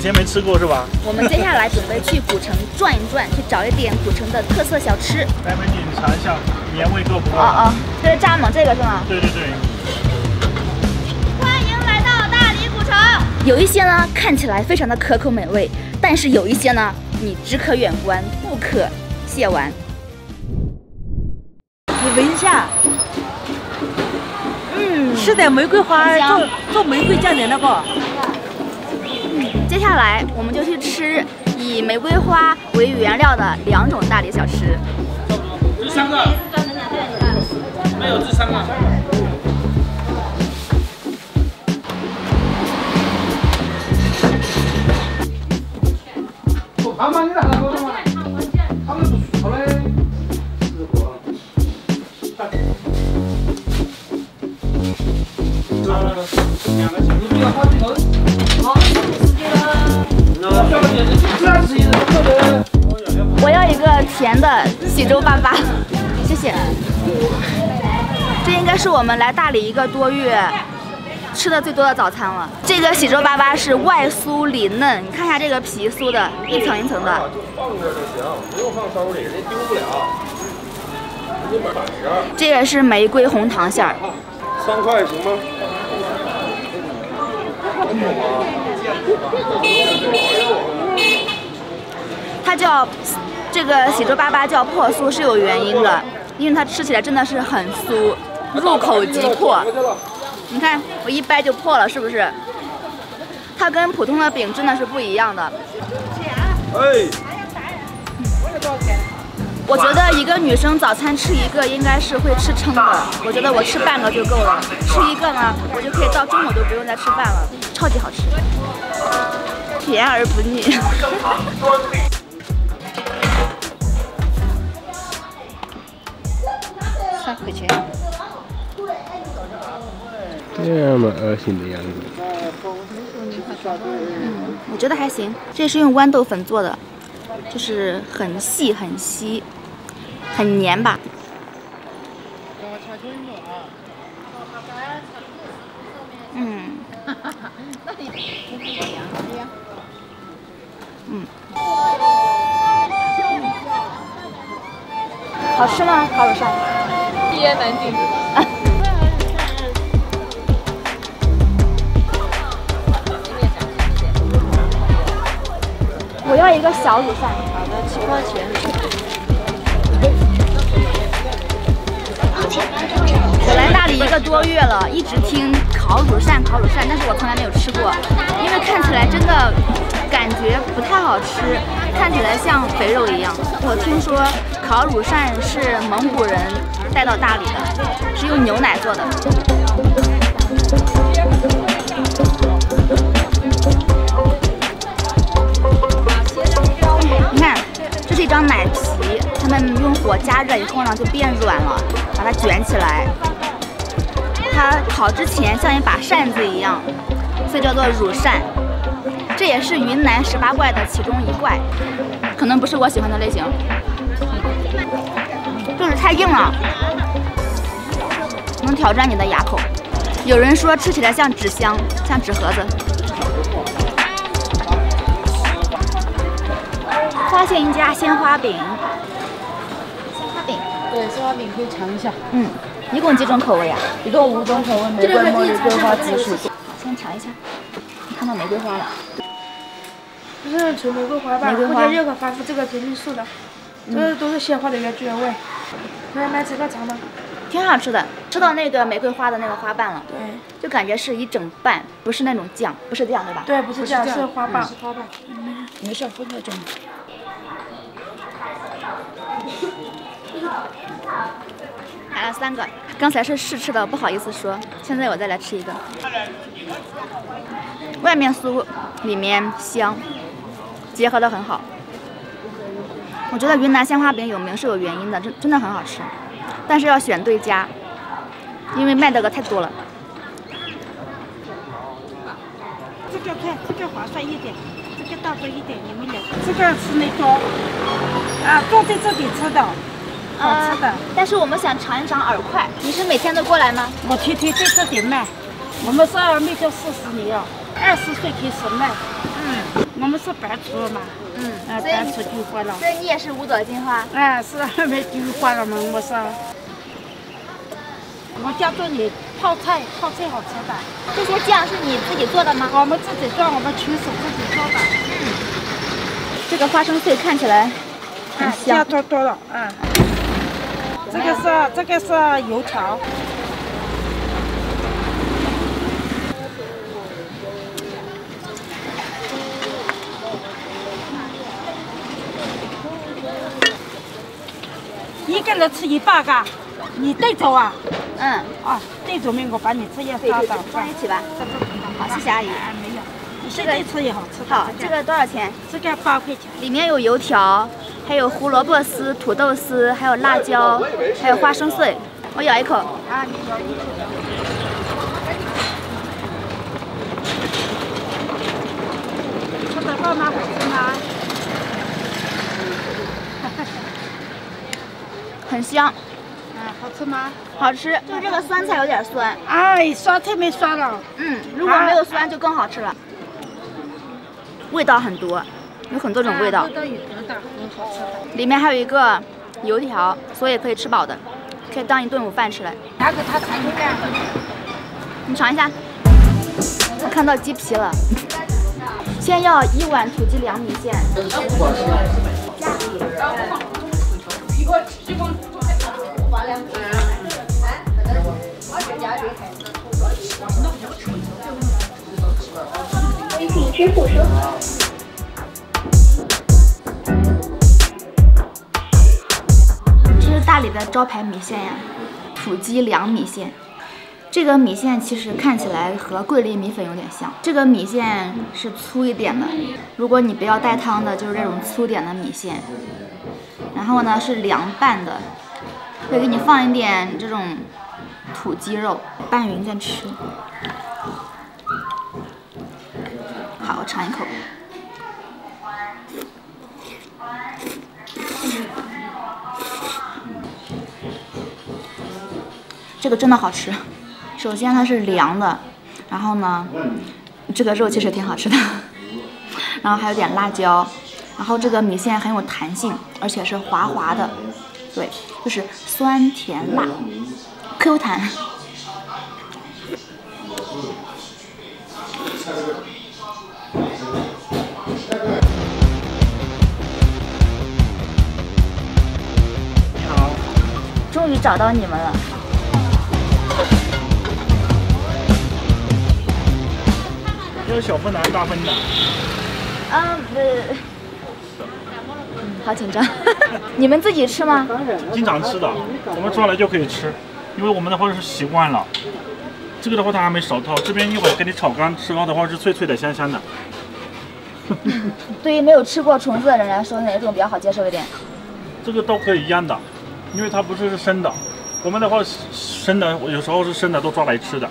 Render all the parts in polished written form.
以前没吃过是吧？我们接下来准备去古城转一转，去找一点古城的特色小吃。来美女，你尝一下，盐味够不够？这是蚱蜢这个是吗？对对对。欢迎来到大理古城。有一些呢看起来非常的可口美味，但是有一些呢你只可远观，不可亵玩。你闻一下。是的，玫瑰花做玫瑰酱的那个。接下来我们就去吃以玫瑰花为原料的2种大理小吃。这3个，没有这3个。我要一个甜的喜洲粑粑，谢谢。这应该是我们来大理1个多月吃的最多的早餐了。这个喜洲粑粑是外酥里嫩，你看一下这个皮酥的，一层一层的。放这就行，不用放兜里，人家丢不了。这个是玫瑰红糖馅儿。3块行吗？它叫这个喜洲粑粑叫破酥是有原因的，因为它吃起来真的是很酥，入口即破。你看我一掰就破了，是不是？它跟普通的饼真的是不一样的。我觉得一个女生早餐吃1个应该是会吃撑的，我觉得我吃半个就够了，吃1个呢，我就可以到中午都不用再吃饭了，超级好吃，甜而不腻。3块钱。这么恶心的样子。我觉得还行，这是用豌豆粉做的，就是很细很稀，很黏吧。好吃吗？烤乳扇。一言难尽。我要一个小乳扇。好的，7块钱。我来大理1个多月了，一直听烤乳扇，但是我从来没有吃过，因为看起来真的感觉不太好吃，看起来像肥肉一样。我听说烤乳扇是蒙古人带到大理的，是用牛奶做的。你看，这是一张奶皮，他们用火加热以后呢，就变软了，把它卷起来。它烤之前像一把扇子一样，所以叫做乳扇。这也是云南18怪的其中1怪，可能不是我喜欢的类型，就是太硬了，能挑战你的牙口。有人说吃起来像纸箱，像纸盒子。发现一家鲜花饼，对，鲜花饼可以尝一下。一共几种口味啊？一共5种口味，玫瑰、茉莉、桂花、紫薯。先尝一下，看到玫瑰花了。这是纯玫瑰花瓣，或者任何花附这个肯定素的，这都是鲜花的原汁原味。可以买这个尝吗？挺好吃的，吃到那个玫瑰花的那个花瓣了。对，就感觉是一整瓣，不是那种酱，不是酱对吧？对，不是酱，是花瓣。花瓣。没事，分开蒸。买了3个，刚才是试吃的，不好意思说，现在我再来吃一个。外面酥，里面香，结合得很好。我觉得云南鲜花饼有名是有原因的，真的很好吃，但是要选对家，因为卖的太多了。这个看，这个划算一点，这个大多一点，你们俩。这个是那个坐在这里吃的。好吃的，但是我们想尝一尝饵块。你是每天都过来吗？我天天在这里卖，我们是2米就40年了，20岁开始卖。我们是白醋嘛，白醋丢坏了。所以你也是五朵金花？哎，是没丢坏了嘛，我是。我家这里泡菜好吃的。这些酱是你自己做的吗？我们自己做，我们亲手自己做的。这个花生碎看起来很香。酱多多了，这个是油条。一个人吃一半嘎，你带走啊？带走没？我把你这些放到放一起吧。好，谢谢阿姨。没有，你现在吃也好吃。好，这个多少钱？这个8块钱。里面有油条，还有胡萝卜丝、土豆丝，还有辣椒，还有花生碎。我咬一口。啊，你咬一口。吃得饱吗？好吃吗？很香。好吃吗？好吃，就是这个酸菜有点酸。哎，酸菜没酸了。如果没有酸就更好吃了。味道很多，有很多种味道。味道有多大，很好吃的。里面还有一个油条，所以可以吃饱的，可以当一顿午饭吃了。拿给他尝一下。你尝一下。我看到鸡皮了。先要1碗土鸡凉米线。微信支付收好。这是大理的招牌米线呀，土鸡凉米线。这个米线其实看起来和桂林米粉有点像，这个米线是粗一点的，如果你不要带汤的，就是这种粗点的米线。然后呢是凉拌的，会给你放一点这种土鸡肉，拌匀再吃。好，我尝一口。这个真的好吃。首先它是凉的，然后呢，这个肉其实挺好吃的，然后还有点辣椒，然后这个米线很有弹性，而且是滑滑的，对，就是酸甜辣 ，Q 弹。你好，终于找到你们了。这是小分的还是大分的？好紧张。你们自己吃吗？经常吃的，我们抓来就可以吃，因为我们的话是习惯了。这个的话它还没熟透，这边一会儿给你炒干，吃到的话是脆脆的、香香的。对于没有吃过虫子的人来说，哪一种比较好接受一点？这个都可以一样的，因为它不是生的。我们的话生的，有时候是生的都抓来吃的。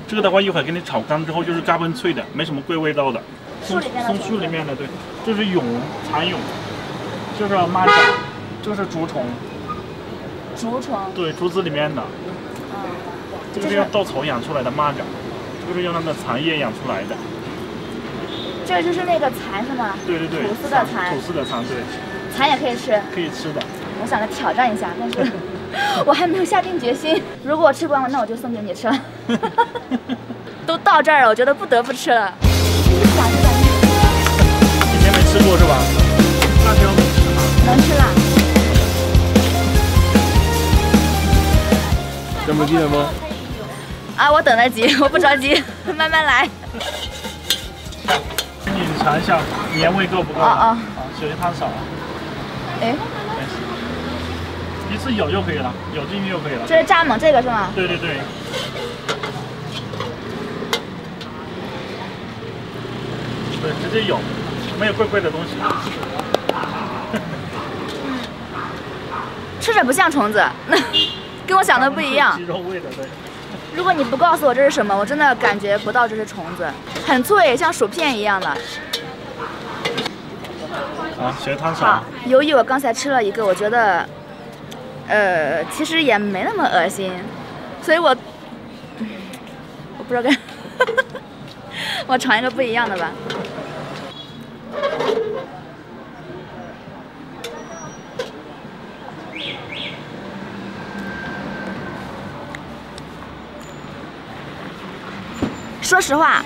这个的话一会儿给你炒干之后就是嘎嘣脆的，没什么贵味道的。松树里面的，对，这是蛹，蚕蛹，这是蚂蚱，这是竹虫。竹虫？对，竹子里面的。这个是用稻草养出来的蚂蚱，这个是用它的蚕叶养出来的。这个就是那个蚕是吗？对对对，吐司的蚕。吐司的蚕，对。蚕也可以吃？可以吃的。我想着挑战一下，但是我还没有下定决心。如果我吃不完，那我就送给你吃了。都到这儿了，我觉得不得不吃了。以前没吃过是吧？辣椒能吃吗？能吃辣。等不及了吗？啊，我等得及，我不着急，慢慢来。你尝一下盐味够不够？好，水汤少。哎。一次舀就可以了，舀进去就可以了。这是蚱蜢，这个是吗？对对对。对，直接舀，没有贵的东西。吃着不像虫子，跟我想的不一样。鸡肉味的，对。如果你不告诉我这是什么，我真的感觉不到这是虫子，很脆，像薯片一样的。好，血汤少。好，由于我刚才吃了一个，我觉得，其实也没那么恶心，所以我不知道该，我尝一个不一样的吧。说实话，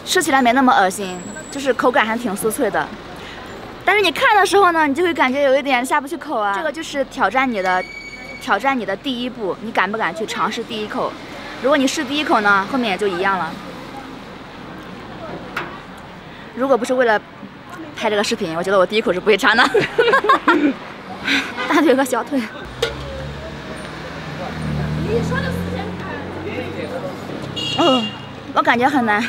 吃起来没那么恶心，就是口感还挺酥脆的。但是你看的时候呢，你就会感觉有一点下不去口啊。这个就是挑战你的第一步，你敢不敢去尝试第一口？如果你试第一口呢，后面也就一样了。如果不是为了拍这个视频，我觉得我第一口是不会尝的。大腿和小腿。我感觉很难，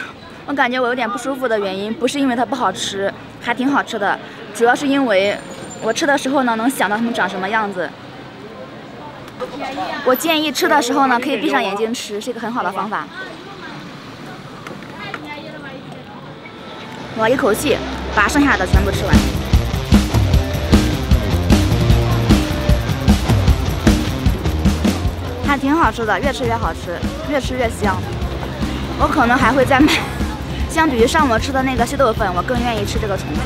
我感觉我有点不舒服的原因，不是因为它不好吃，还挺好吃的，主要是因为我吃的时候呢，能想到它们长什么样子。我建议吃的时候呢，可以闭上眼睛吃，是一个很好的方法。我要一口气把剩下的全部吃完。还挺好吃的，越吃越好吃，越吃越香。我可能还会再买，相比于上午吃的那个稀豆粉，我更愿意吃这个虫子。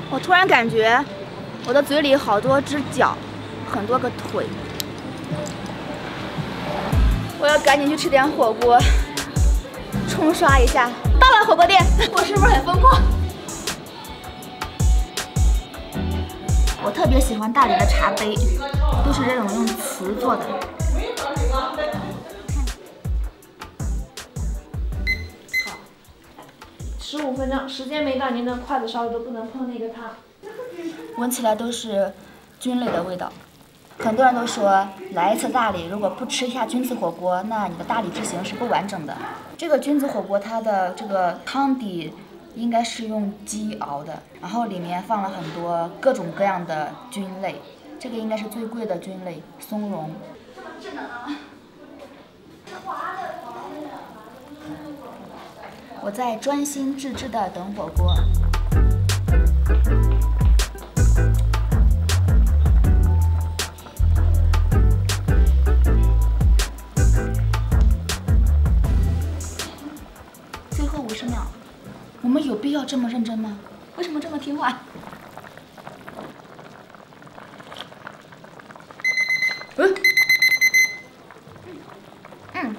我突然感觉我的嘴里好多只脚，很多个腿。我要赶紧去吃点火锅，冲刷一下。到了火锅店，我是不是很疯狂？我特别喜欢大理的茶杯，都是这种用瓷做的。好，15分钟，时间没到，您的筷子稍微都不能碰那个汤。闻起来都是菌类的味道。很多人都说，来一次大理，如果不吃一下菌子火锅，那你的大理之行是不完整的。这个菌子火锅，它的这个汤底应该是用鸡熬的，然后里面放了很多各种各样的菌类，这个应该是最贵的菌类——松茸。我在专心致志地等火锅。最后50秒，我们有必要这么认真吗？为什么这么听话？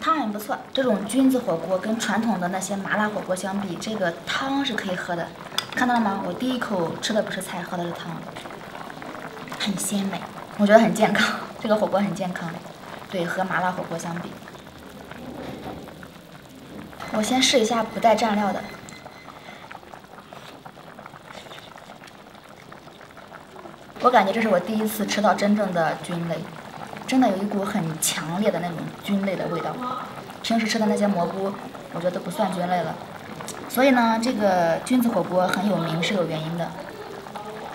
汤很不错。这种菌子火锅跟传统的那些麻辣火锅相比，这个汤是可以喝的。看到了吗？我第一口吃的不是菜，喝的是汤，很鲜美，我觉得很健康。这个火锅很健康，对，和麻辣火锅相比。我先试一下不带蘸料的。我感觉这是我第一次吃到真正的菌类，真的有一股很强烈的那种菌类的味道。平时吃的那些蘑菇，我觉得都不算菌类了。所以呢，这个菌子火锅很有名是有原因的，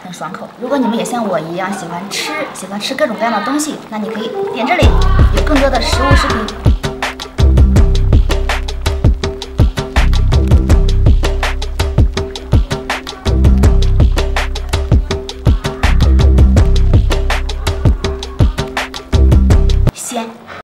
很爽口。如果你们也像我一样喜欢吃各种各样的东西，那你可以点这里，有更多的食物视频。